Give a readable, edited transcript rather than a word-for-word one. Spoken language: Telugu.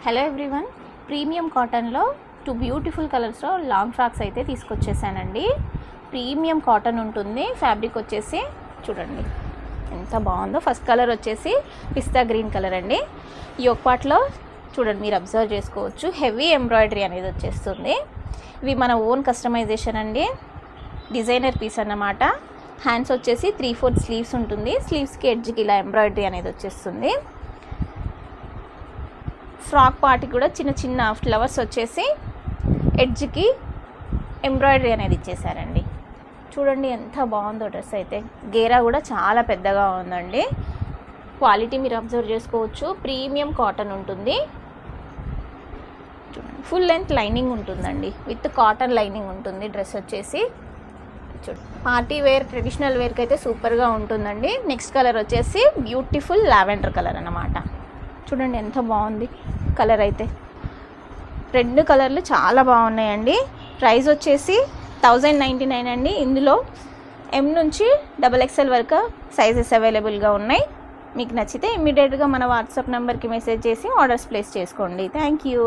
హలో ఎవ్రీవన్, ప్రీమియం కాటన్లో 2 బ్యూటిఫుల్ కలర్స్లో లాంగ్ ఫ్రాక్స్ అయితే తీసుకొచ్చేసానండి. ప్రీమియం కాటన్ ఉంటుంది. ఫ్యాబ్రిక్ వచ్చేసి చూడండి ఎంత బాగుందో. ఫస్ట్ కలర్ వచ్చేసి పిస్తా గ్రీన్ కలర్ అండి. ఈ ఒక పార్ట్లో చూడండి, మీరు అబ్జర్వ్ చేసుకోవచ్చు, హెవీ ఎంబ్రాయిడరీ అనేది వచ్చేస్తుంది. ఇవి మన ఓన్ కస్టమైజేషన్ అండి, డిజైనర్ పీస్ అన్నమాట. హ్యాండ్స్ వచ్చేసి 3/4 స్లీవ్స్ ఉంటుంది. స్లీవ్స్కి ఎడ్జ్కి ఇలా ఎంబ్రాయిడరీ అనేది వచ్చేస్తుంది. ఫ్రాక్ పార్ట్కి కూడా చిన్న చిన్న ఫ్లవర్స్ వచ్చేసి ఎడ్జ్కి ఎంబ్రాయిడరీ అనేది ఇచ్చేసారండి. చూడండి ఎంత బాగుందో డ్రెస్ అయితే. గేరా కూడా చాలా పెద్దగా ఉందండి. క్వాలిటీ మీరు అబ్జర్వ్ చేసుకోవచ్చు. ప్రీమియం కాటన్ ఉంటుంది. చూడండి, ఫుల్ లెంత్ లైనింగ్ ఉంటుందండి, విత్ కాటన్ లైనింగ్ ఉంటుంది. డ్రెస్ వచ్చేసి చూడండి, పార్టీ వేర్, ట్రెడిషనల్ వేర్కి అయితే సూపర్గా ఉంటుందండి. నెక్స్ట్ కలర్ వచ్చేసి బ్యూటిఫుల్ లావెండర్ కలర్ అన్నమాట. చూడండి ఎంత బాగుంది కలర్ అయితే. 2 కలర్లు చాలా బాగున్నాయండి. ప్రైస్ వచ్చేసి 1099 అండి. ఇందులో M నుంచి XXL వరకు సైజెస్ అవైలబుల్గా ఉన్నాయి. మీకు నచ్చితే ఇమ్మీడియట్గా మన వాట్సాప్ నెంబర్కి మెసేజ్ చేసి ఆర్డర్స్ ప్లేస్ చేసుకోండి. Thank you.